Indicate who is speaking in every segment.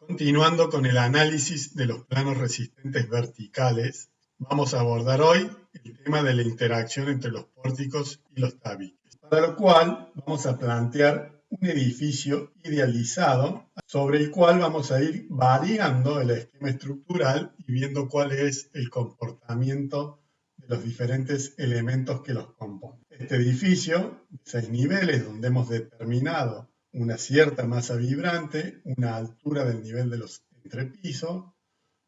Speaker 1: Continuando con el análisis de los planos resistentes verticales, vamos a abordar hoy el tema de la interacción entre los pórticos y los tabiques, para lo cual vamos a plantear un edificio idealizado sobre el cual vamos a ir variando el esquema estructural y viendo cuál es el comportamiento de los diferentes elementos que los componen. Este edificio de 6 niveles donde hemos determinado una cierta masa vibrante, una altura del nivel de los entrepisos,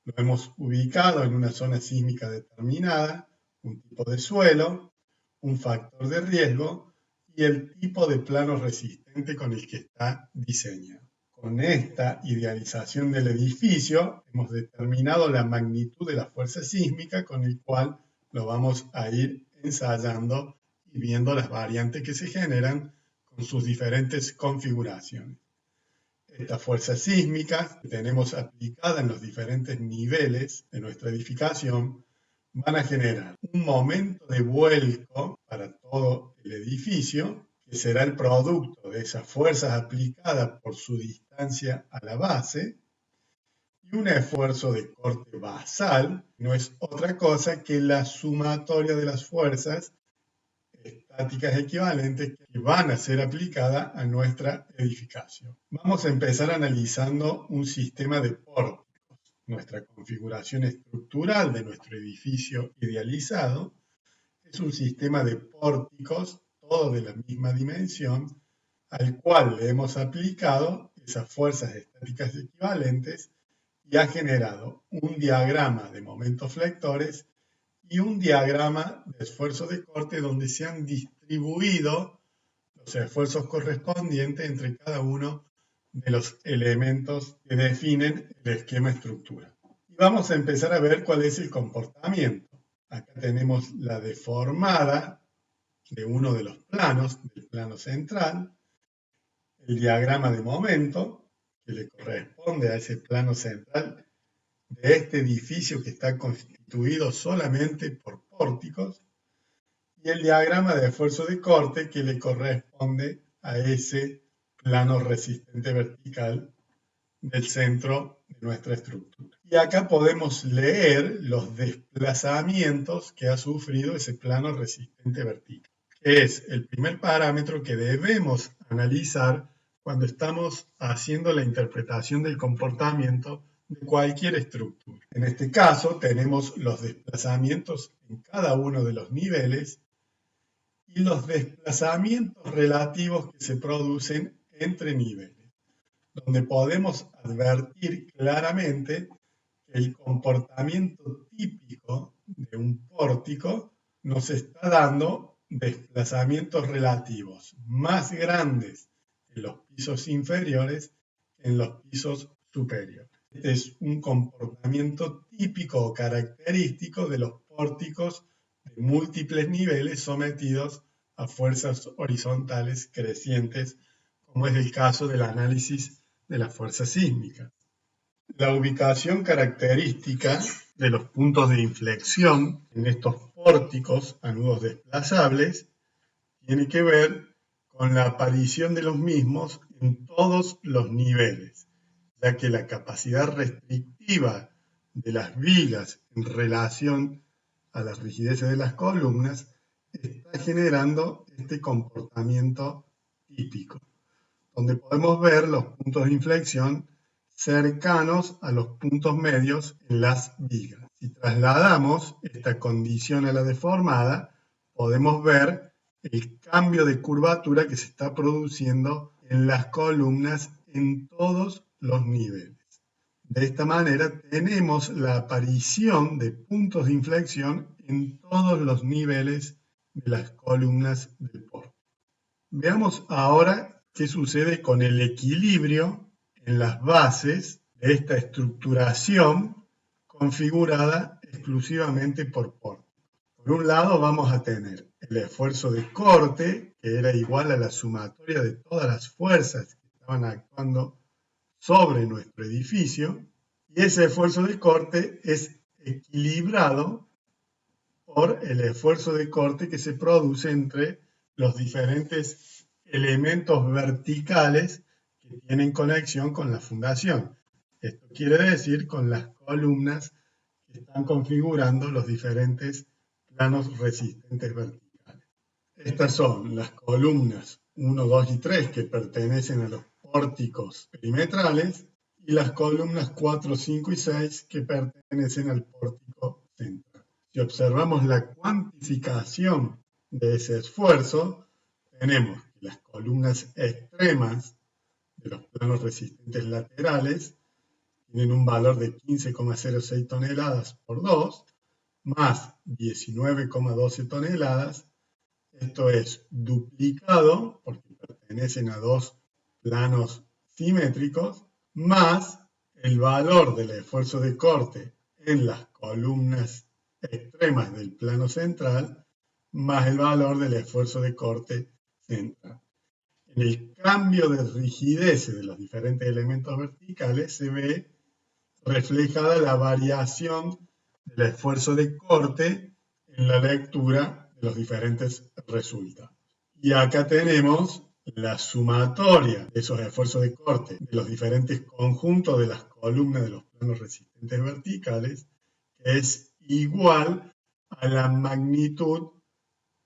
Speaker 1: lo hemos ubicado en una zona sísmica determinada, un tipo de suelo, un factor de riesgo y el tipo de plano resistente con el que está diseñado. Con esta idealización del edificio hemos determinado la magnitud de la fuerza sísmica con el cual lo vamos a ir ensayando y viendo las variantes que se generan con sus diferentes configuraciones. Estas fuerzas sísmicas que tenemos aplicadas en los diferentes niveles de nuestra edificación van a generar un momento de vuelco para todo el edificio, que será el producto de esas fuerzas aplicadas por su distancia a la base, y un esfuerzo de corte basal, no es otra cosa que la sumatoria de las fuerzas estáticas equivalentes que van a ser aplicadas a nuestra edificación. Vamos a empezar analizando un sistema de pórticos. Nuestra configuración estructural de nuestro edificio idealizado es un sistema de pórticos, todos de la misma dimensión, al cual le hemos aplicado esas fuerzas estáticas equivalentes y ha generado un diagrama de momentos flectores y un diagrama de esfuerzo de corte donde se han distribuido los esfuerzos correspondientes entre cada uno de los elementos que definen el esquema estructural. Y vamos a empezar a ver cuál es el comportamiento. Acá tenemos la deformada de uno de los planos, del plano central, el diagrama de momento que le corresponde a ese plano central de este edificio que está constituido solamente por pórticos, y el diagrama de esfuerzo de corte que le corresponde a ese plano resistente vertical del centro de nuestra estructura. Y acá podemos leer los desplazamientos que ha sufrido ese plano resistente vertical, que es el primer parámetro que debemos analizar cuando estamos haciendo la interpretación del comportamiento de cualquier estructura. En este caso tenemos los desplazamientos en cada uno de los niveles y los desplazamientos relativos que se producen entre niveles, donde podemos advertir claramente que el comportamiento típico de un pórtico nos está dando desplazamientos relativos más grandes en los pisos inferiores que en los pisos superiores. Este es un comportamiento típico o característico de los pórticos de múltiples niveles sometidos a fuerzas horizontales crecientes, como es el caso del análisis de las fuerzas sísmicas. La ubicación característica de los puntos de inflexión en estos pórticos a nudos desplazables tiene que ver con la aparición de los mismos en todos los niveles, ya que la capacidad restrictiva de las vigas en relación a la rigidez de las columnas está generando este comportamiento típico, donde podemos ver los puntos de inflexión cercanos a los puntos medios en las vigas. Si trasladamos esta condición a la deformada, podemos ver el cambio de curvatura que se está produciendo en las columnas en todos los niveles. De esta manera tenemos la aparición de puntos de inflexión en todos los niveles de las columnas del pórtico. Veamos ahora qué sucede con el equilibrio en las bases de esta estructuración configurada exclusivamente por pórticos. Por un lado vamos a tener el esfuerzo de corte, que era igual a la sumatoria de todas las fuerzas que estaban actuando sobre nuestro edificio, y ese esfuerzo de corte es equilibrado por el esfuerzo de corte que se produce entre los diferentes elementos verticales que tienen conexión con la fundación. Esto quiere decir con las columnas que están configurando los diferentes planos resistentes verticales. Estas son las columnas 1, 2 y 3 que pertenecen a los pórticos perimetrales y las columnas 4, 5 y 6 que pertenecen al pórtico central. Si observamos la cuantificación de ese esfuerzo, tenemos que las columnas extremas de los planos resistentes laterales tienen un valor de 15,06 toneladas por 2, más 19,12 toneladas. Esto es duplicado, porque pertenecen a dos planos simétricos, más el valor del esfuerzo de corte en las columnas extremas del plano central, más el valor del esfuerzo de corte central. En el cambio de rigidez de los diferentes elementos verticales se ve reflejada la variación del esfuerzo de corte en la lectura de los diferentes resultados. Y acá tenemos la sumatoria de esos esfuerzos de corte de los diferentes conjuntos de las columnas de los planos resistentes verticales, que es igual a la magnitud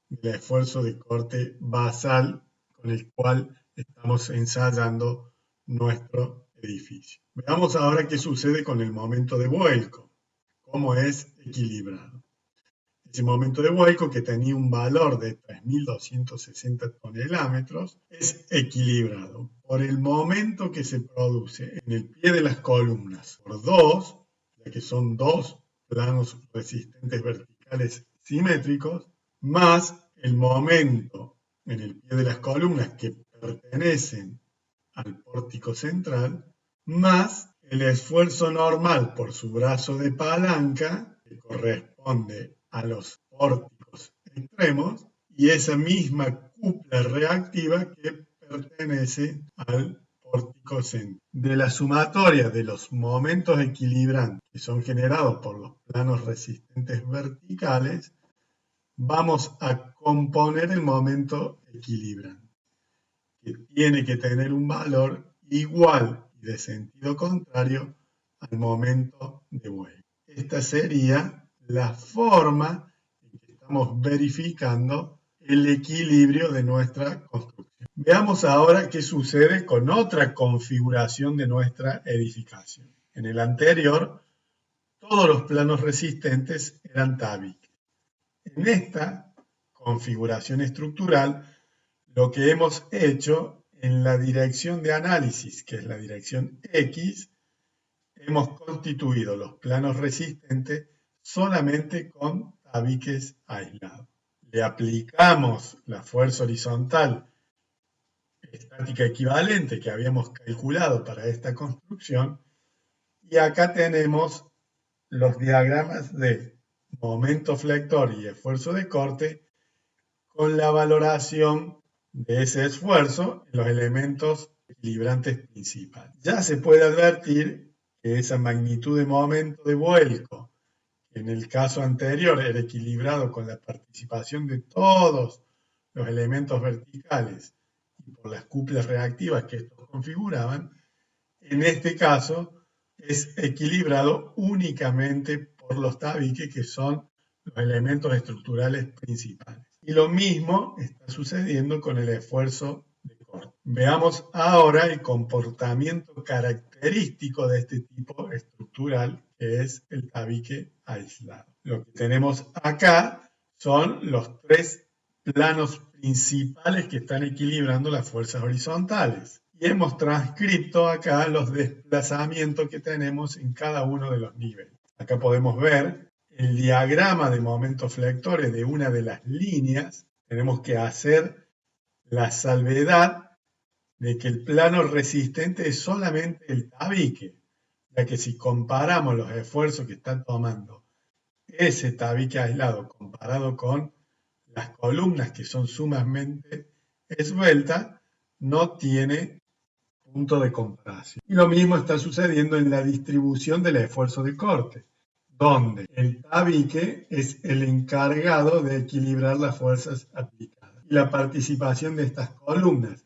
Speaker 1: del esfuerzo de corte basal con el cual estamos ensayando nuestro edificio. Veamos ahora qué sucede con el momento de vuelco, cómo es equilibrado. Ese momento de vuelco, que tenía un valor de 3.260 tonelámetros, es equilibrado por el momento que se produce en el pie de las columnas por 2, ya que son dos planos resistentes verticales simétricos, más el momento en el pie de las columnas que pertenecen al pórtico central, más el esfuerzo normal por su brazo de palanca, que corresponde a los pórticos extremos, y esa misma cúpula reactiva que pertenece al pórtico central. De la sumatoria de los momentos equilibrantes que son generados por los planos resistentes verticales, vamos a componer el momento equilibrante, que tiene que tener un valor igual y de sentido contrario al momento de vuelco. Esta sería la forma en que estamos verificando el equilibrio de nuestra construcción. Veamos ahora qué sucede con otra configuración de nuestra edificación. En el anterior, todos los planos resistentes eran tabiques. En esta configuración estructural, lo que hemos hecho en la dirección de análisis, que es la dirección X, hemos constituido los planos resistentes solamente con tabiques aislados. Le aplicamos la fuerza horizontal estática equivalente que habíamos calculado para esta construcción y acá tenemos los diagramas de momento flector y esfuerzo de corte con la valoración de ese esfuerzo en los elementos equilibrantes principales. Ya se puede advertir que esa magnitud de momento de vuelco, que en el caso anterior era equilibrado con la participación de todos los elementos verticales y por las cúpulas reactivas que estos configuraban, en este caso es equilibrado únicamente por los tabiques, que son los elementos estructurales principales. Y lo mismo está sucediendo con el esfuerzo de corte. Veamos ahora el comportamiento característico de este tipo estructural, que es el tabique aislado. Lo que tenemos acá son los tres planos principales que están equilibrando las fuerzas horizontales. Y hemos transcrito acá los desplazamientos que tenemos en cada uno de los niveles. Acá podemos ver el diagrama de momentos flectores de una de las líneas. Tenemos que hacer la salvedad de que el plano resistente es solamente el tabique, ya que si comparamos los esfuerzos que está tomando ese tabique aislado comparado con las columnas que son sumamente esbeltas, no tiene punto de comparación. Y lo mismo está sucediendo en la distribución del esfuerzo de corte, donde el tabique es el encargado de equilibrar las fuerzas aplicadas. Y la participación de estas columnas,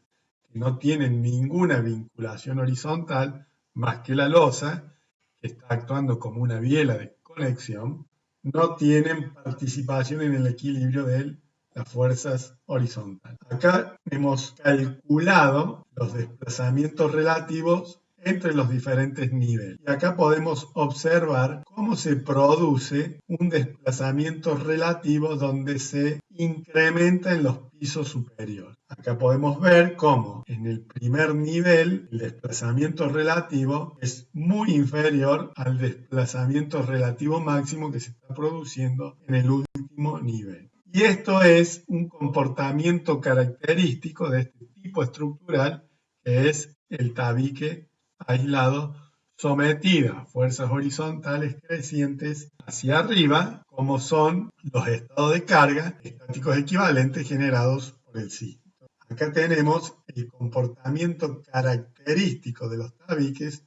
Speaker 1: que no tienen ninguna vinculación horizontal, más que la losa, que está actuando como una biela de conexión, no tienen participación en el equilibrio de las fuerzas horizontales. Acá hemos calculado los desplazamientos relativos entre los diferentes niveles. Y acá podemos observar cómo se produce un desplazamiento relativo donde se incrementa en los pisos superiores. Acá podemos ver cómo en el primer nivel el desplazamiento relativo es muy inferior al desplazamiento relativo máximo que se está produciendo en el último nivel. Y esto es un comportamiento característico de este tipo estructural que es el tabique aislado sometido a fuerzas horizontales crecientes hacia arriba, como son los estados de carga estáticos equivalentes generados por el sistema. Acá tenemos el comportamiento característico de los tabiques,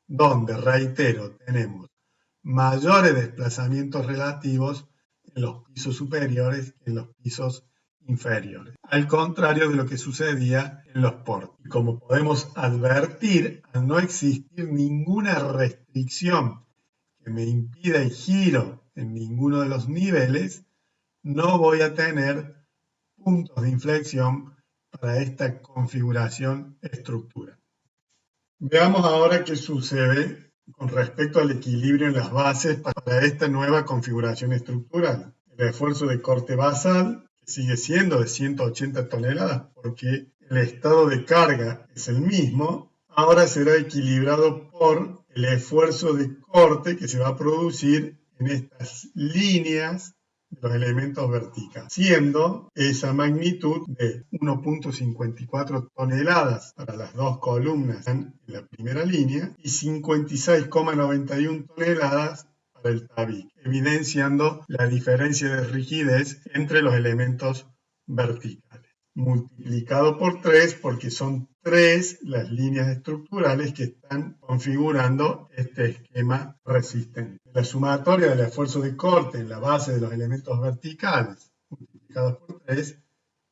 Speaker 1: donde, reitero, tenemos mayores desplazamientos relativos en los pisos superiores que en los pisos inferiores, al contrario de lo que sucedía en los pórticos. Y como podemos advertir, al no existir ninguna restricción que me impida el giro en ninguno de los niveles, no voy a tener puntos de inflexión para esta configuración estructural. Veamos ahora qué sucede con respecto al equilibrio en las bases para esta nueva configuración estructural. El esfuerzo de corte basal, que sigue siendo de 180 toneladas porque el estado de carga es el mismo, ahora será equilibrado por el esfuerzo de corte que se va a producir en estas líneas de los elementos verticales, siendo esa magnitud de 1.54 toneladas para las dos columnas en la primera línea y 56,91 toneladas para el tabique, evidenciando la diferencia de rigidez entre los elementos verticales, multiplicado por 3 porque son 3 las líneas estructurales que están configurando este esquema resistente. La sumatoria del esfuerzo de corte en la base de los elementos verticales multiplicados por 3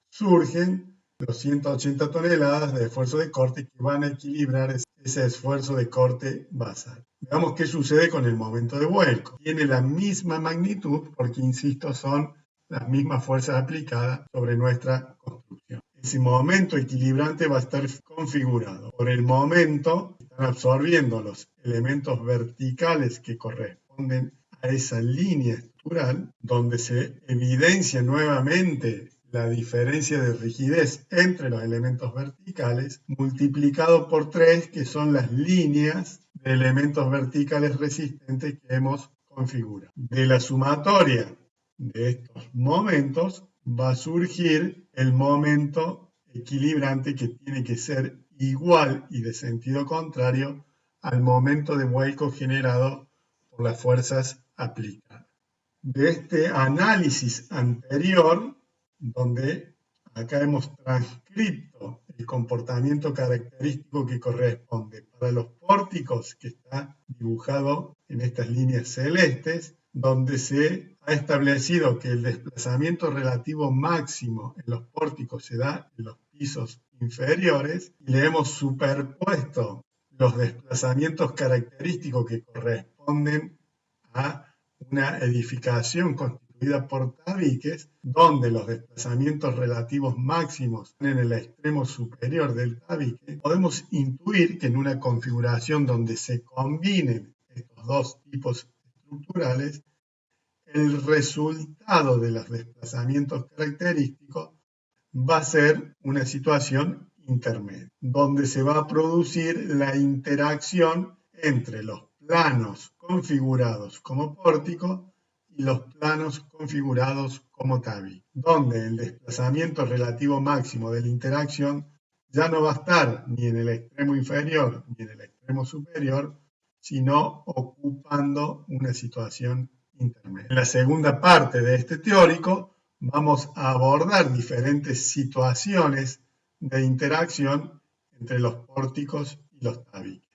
Speaker 1: surgen los 180 toneladas de esfuerzo de corte que van a equilibrar ese esfuerzo de corte basal. Veamos qué sucede con el momento de vuelco. Tiene la misma magnitud porque, insisto, son las mismas fuerzas aplicadas sobre nuestra construcción. Ese momento equilibrante va a estar configurado. Por el momento, están absorbiendo los elementos verticales que corresponden a esa línea estructural, donde se evidencia nuevamente la diferencia de rigidez entre los elementos verticales, multiplicado por 3, que son las líneas de elementos verticales resistentes que hemos configurado. De la sumatoria de estos momentos va a surgir el momento equilibrante que tiene que ser igual y de sentido contrario al momento de vuelco generado por las fuerzas aplicadas. De este análisis anterior, donde acá hemos transcrito el comportamiento característico que corresponde para los pórticos, que está dibujado en estas líneas celestes, donde se ha establecido que el desplazamiento relativo máximo en los pórticos se da en los pisos inferiores, y le hemos superpuesto los desplazamientos característicos que corresponden a una edificación constituida por tabiques, donde los desplazamientos relativos máximos en el extremo superior del tabique. Podemos intuir que en una configuración donde se combinen estos dos tipos estructurales, el resultado de los desplazamientos característicos va a ser una situación intermedia, donde se va a producir la interacción entre los planos configurados como pórtico y los planos configurados como tabique, donde el desplazamiento relativo máximo de la interacción ya no va a estar ni en el extremo inferior ni en el extremo superior, sino ocupando una situación intermedia. En la segunda parte de este teórico vamos a abordar diferentes situaciones de interacción entre los pórticos y los tabiques.